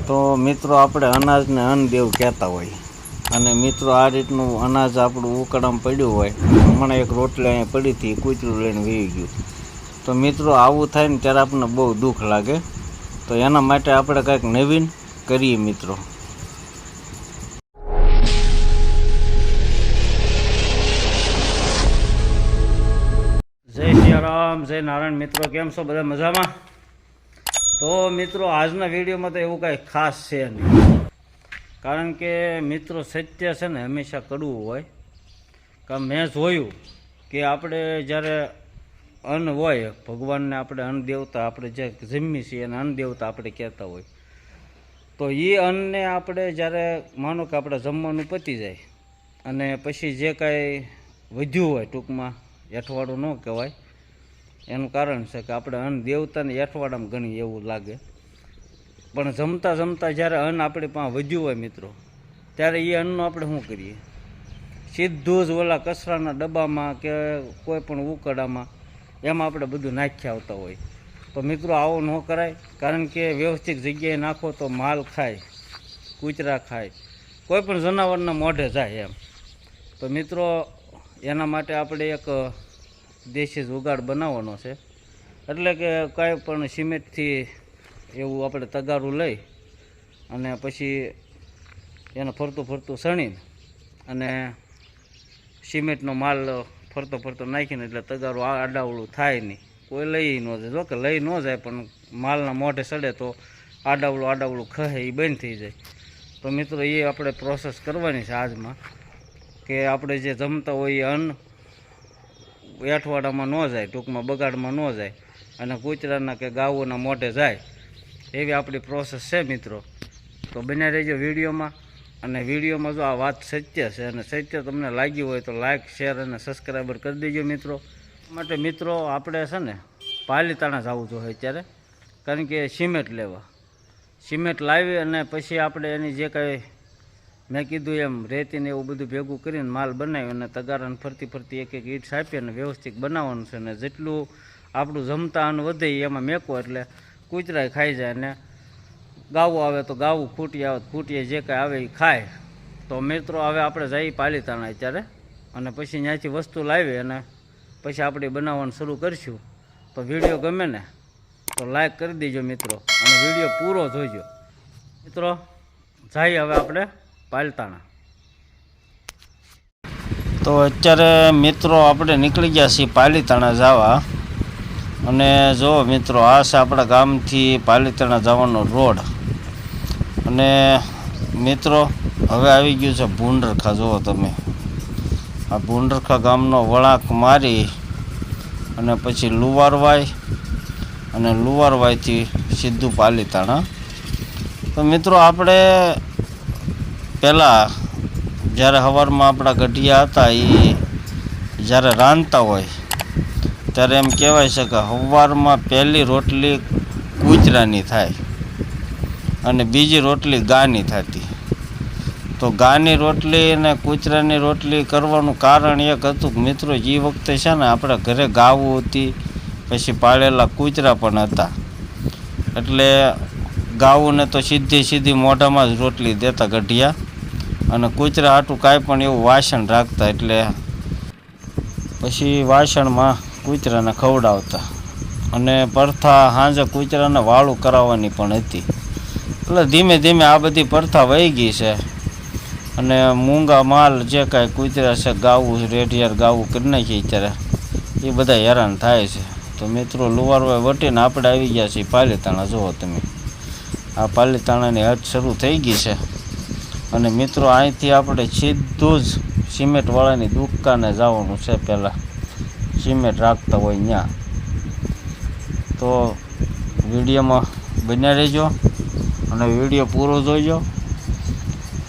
તો મિત્રો આપણે અનાજને અન્નદેવ કહેતા હોય અને મિત્રો આ રીતનું અનાજ આપણું ઉકળામાં પડ્યું હોય. હમણાં એક રોટલી અહીંયા પડી હતી, કૂતરું લઈને વીવી ગયું. તો મિત્રો આવું થાય ને ત્યારે આપણને બહુ દુઃખ લાગે. તો એના માટે આપણે કંઈક નવીન કરીએ મિત્રો. જય સિયારામ, જય નારાયણ. મિત્રો કેમ છો? બધા મજામાં? તો મિત્રો આજના વિડીયોમાં તો એવું કાંઈ ખાસ છે નહીં, કારણ કે મિત્રો સત્ય છે ને હંમેશા કડવું હોય. કારણ મેં જોયું કે આપણે જ્યારે અન્ન હોય, ભગવાનને આપણે અન્ન દેવતા, આપણે જે જમીએ છીએ એને અન્ન દેવતા આપણે કહેતા હોય. તો એ અન્નને આપણે જ્યારે માનો કે આપણે જમવાનું પતી જાય અને પછી જે કાંઈ વધ્યું હોય, ટૂંકમાં એઠવાડું ન કહેવાય, એનું કારણ છે કે આપણે અન્ન દેવતાને એઠવાડામાં ગણી એવું લાગે. પણ જમતા જમતા જ્યારે અન્ન આપણી પાસે વધ્યું હોય મિત્રો, ત્યારે એ અન્નનો આપણે શું કરીએ? સીધું જ ઓલા કચરાના ડબ્બામાં કે કોઈ પણ ઉકરડામાં એમાં આપણે બધું નાખી આવતા હોય. તો મિત્રો આવો ન કરાય, કારણ કે વ્યવસ્થિત જગ્યાએ નાખો તો માલ ખાય, કૂતરા ખાય, કોઈ પણ જનાવરના મોઢે જાય એમ. તો મિત્રો એના માટે આપણે એક દેશી જુગાડ બનાવવાનો છે. એટલે કે કાંઈ પણ સિમેન્ટથી એવું આપણે તગારું લઈ અને પછી એને ફરતું ફરતું સણીને અને સિમેન્ટનો માલ ફરતો ફરતો નાખીને, એટલે તગારું આડાવડું થાય નહીં, કોઈ લઈ ન જાય. જો કે લઈ ન જાય પણ માલના મોઢે સડે તો આડાવડું ખહે એ બંધ થઈ જાય. તો મિત્રો એ આપણે પ્રોસેસ કરવાની છે આજમાં, કે આપણે જે જમતા હોય એ અન્ન એઠવાડામાં ન જાય, ટૂંકમાં બગાડમાં ન જાય અને કૂતરાના કે ગાઉના મોઢે જાય, એવી આપણી પ્રોસેસ છે મિત્રો. તો બન્યા રહેજો વિડીયોમાં. અને વિડીયોમાં જો આ વાત સત્ય છે અને સત્ય તમને લાગ્યું હોય તો લાઇક, શેર અને સબસ્ક્રાઈબર કરી દેજો મિત્રો. માટે મિત્રો આપણે છે ને પાલીતાણા જવું જોઈએ અત્યારે, કારણ કે સિમેન્ટ લાવી અને પછી આપણે એની જે કાંઈ મેં કીધું એમ રેતીને એવું બધું ભેગું કરીને માલ બનાવી અને તગારાને ફરતી ફરતી એક એક ઈંટ છાપી અને વ્યવસ્થિત બનાવવાનું છે. અને જેટલું આપણું જમતા અન્ન વધે એમાં મેકો એટલે કૂતરાય ખાઈ જાય, અને ગાવું આવે તો ગાવું, ખૂટી આવે તો ખૂટીએ, જે કાંઈ આવે એ ખાય. તો મિત્રો હવે આપણે જઈએ પાલીતાણા અત્યારે, અને પછી ત્યાંથી વસ્તુ લાવી અને પછી આપણે બનાવવાનું શરૂ કરીશું. તો વિડીયો ગમે ને તો લાઈક કરી દેજો મિત્રો, અને વિડીયો પૂરો જોઈજો મિત્રો. જઈએ હવે આપણે પાલીતાણા. તો અત્યારે મિત્રો આપણે નીકળી ગયા છીએ પાલીતાણા જવા. અને જો મિત્રો આ છે આપણા ગામથી પાલીતાણા જવાનો રોડ. અને મિત્રો હવે આવી ગયું છે ભૂંડરખા. જુઓ તમે, આ ભૂંડરખા ગામનો વળાંક મારી અને પછી લુવારવાય, અને લુવારવાયથી સીધું પાલીતાણા. તો મિત્રો આપણે પહેલાં જ્યારે સવારમાં આપણા ગઢિયા હતા એ જ્યારે રાંધતા હોય ત્યારે એમ કહેવાય છે કે સવારમાં પહેલી રોટલી કૂતરાની થાય અને બીજી રોટલી ગાની થતી. તો ગાની રોટલી અને કૂતરાની રોટલી કરવાનું કારણ એક હતું કે મિત્રો એ વખતે છે ને આપણા ઘરે ગાવું હતી, પછી પાળેલા કૂતરા પણ હતા, એટલે ગાવુંને તો સીધી મોઢામાં જ રોટલી દેતા ગઢિયા, અને કૂતરા હાટું કાંઈ પણ એવું વાસણ રાખતા, એટલે પછી વાસણમાં કૂતરાને ખવડાવતા. અને પ્રથા સાંજે કૂતરાને વાળું કરાવવાની પણ હતી. એટલે ધીમે ધીમે આ બધી પ્રથા વહી ગઈ છે, અને મૂંગા માલ જે કાંઈ કૂતરા છે ગાવું, રેઢિયાર ગાવું કરી નાખીએ ત્યારે એ બધા હેરાન થાય છે. તો મિત્રો લુવારવાય વટીને આપણે આવી ગયા છીએ પાલીતાણા. જુઓ તમે, આ પાલીતાણાની હદ શરૂ થઈ ગઈ છે. અને મિત્રો અહીંથી આપણે સીધું જ સિમેન્ટવાળાની દુકાને જવાનું છે, પહેલાં સિમેન્ટ રાખતા હોય ત્યાં. તો વિડીયોમાં બન્યા રહેજો અને વિડીયો પૂરો જોઈજો.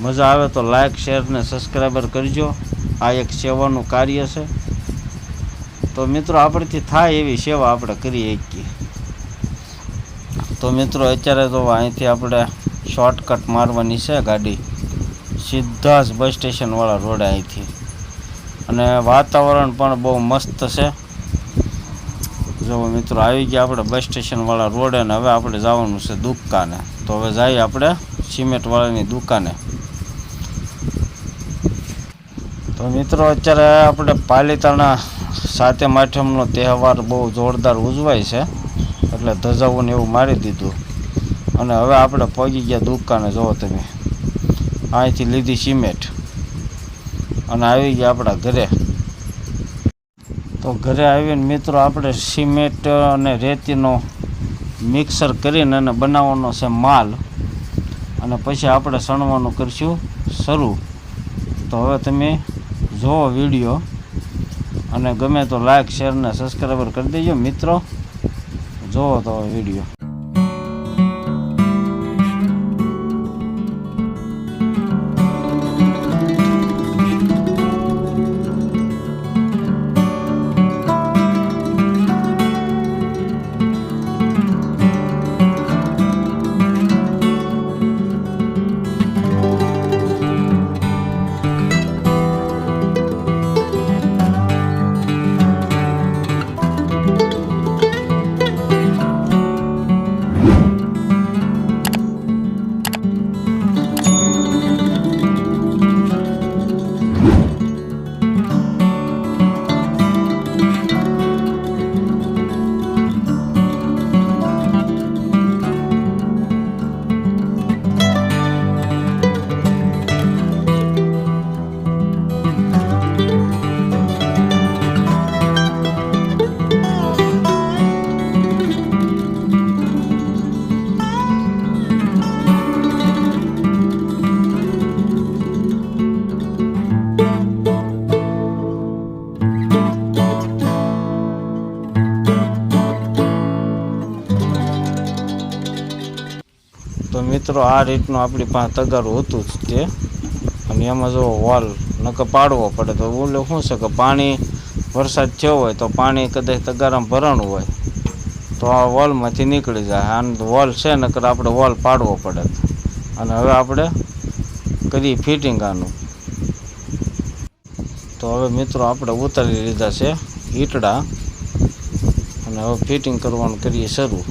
મજા આવે તો લાઇક, શેર ને સબસ્ક્રાઈબર કરજો. આ એક સેવાનું કાર્ય છે. તો મિત્રો આપણથી થાય એવી સેવા આપણે કરી શકીએ. તો મિત્રો અત્યારે તો અહીંથી આપણે શોર્ટકટ મારવાની છે ગાડી, સીધા જ બસ સ્ટેશનવાળા રોડ અહીંથી. અને વાતાવરણ પણ બહુ મસ્ત છે. જો મિત્રો આવી ગયા આપણે બસ સ્ટેશનવાળા રોડે ને હવે આપણે જવાનું છે દુકાને. તો હવે જઈએ આપણે સિમેન્ટવાળાની દુકાને. તો મિત્રો અત્યારે આપણે પાલીતાણા સાતમ આઠમનો તહેવાર બહુ જોરદાર ઉજવાય છે, એટલે ધજાઓને એવું મારી દીધું અને હવે આપણે પહોંચી ગયા દુકાને. જુઓ તમે, અહીંથી લીધી સિમેન્ટ અને આવી ગયા આપણા ઘરે. તો ઘરે આવીને મિત્રો આપણે સિમેન્ટ અને રેતીનો મિક્સર કરીને અને બનાવવાનો છે માલ, અને પછી આપણે સણવાનું કરીશું શરૂ. તો હવે તમે જુઓ વિડીયો અને ગમે તો લાઈક શેર ને સબસ્ક્રાઈબર કરી દેજો મિત્રો. જુઓ તો વિડીયો. તો મિત્રો આ રીતનું આપણી પાસે તગારું હતું જ તે, અને એમાં જો વોલ નકર પાડવો પડે. તો ઓલે શું છે કે પાણી વરસાદ થયો હોય તો પાણી કદાચ તગારામાં ભરાણું હોય તો આ વોલમાંથી નીકળી જાય. આને વોલ છે નકર આપણે વોલ પાડવો પડે. અને હવે આપણે કરી ફિટિંગ આનું. તો હવે મિત્રો આપણે ઉતારી લીધા છે ઈંટડા અને હવે ફિટિંગ કરવાનું કરીએ શરૂ.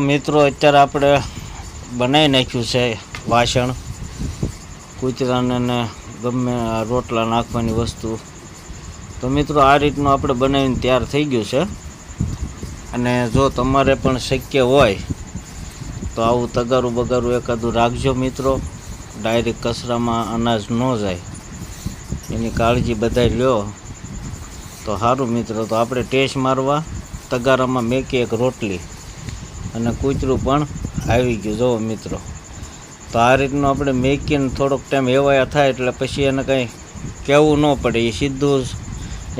મિત્રો અત્યારે આપણે બનાવી નાખ્યું છે વાસણ કૂતરાને ને ગમે રોટલા નાખવાની વસ્તુ. તો મિત્રો આ રીતનું આપણે બનાવીને તૈયાર થઈ ગયું છે. અને જો તમારે પણ શક્ય હોય તો આવું તગારું બગારું એકાદું રાખજો મિત્રો. ડાયરેક્ટ કચરામાં અનાજ ન જાય એની કાળજી બધાય લ્યો તો સારું મિત્રો. તો આપણે ટેસ્ટ મારવા તગારામાં મેકી એક રોટલી અને કૂતરું પણ આવી ગયું જુઓ મિત્રો. તો આ રીતનું આપણે મેકીને થોડોક ટાઈમ એવાયા થાય એટલે પછી એને કંઈ કહેવું ન પડે, એ સીધું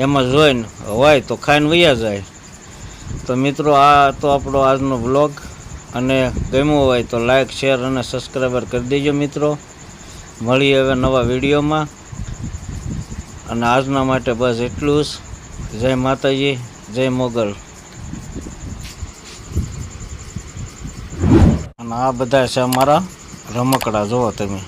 એમાં જોઈને હોય તો ખાઈને વયા જાય. તો મિત્રો આ તો આપણો આજનો વ્લોગ, અને ગમ્યો હોય તો લાઈક શેર અને સબસ્ક્રાઈબર કરી દેજો મિત્રો. મળીએ હવે નવા વિડીયોમાં, અને આજના માટે બસ એટલું જ. જય માતાજી, જય મોગલ. અને આ બધા છે અમારા રમકડા, જુઓ તમે.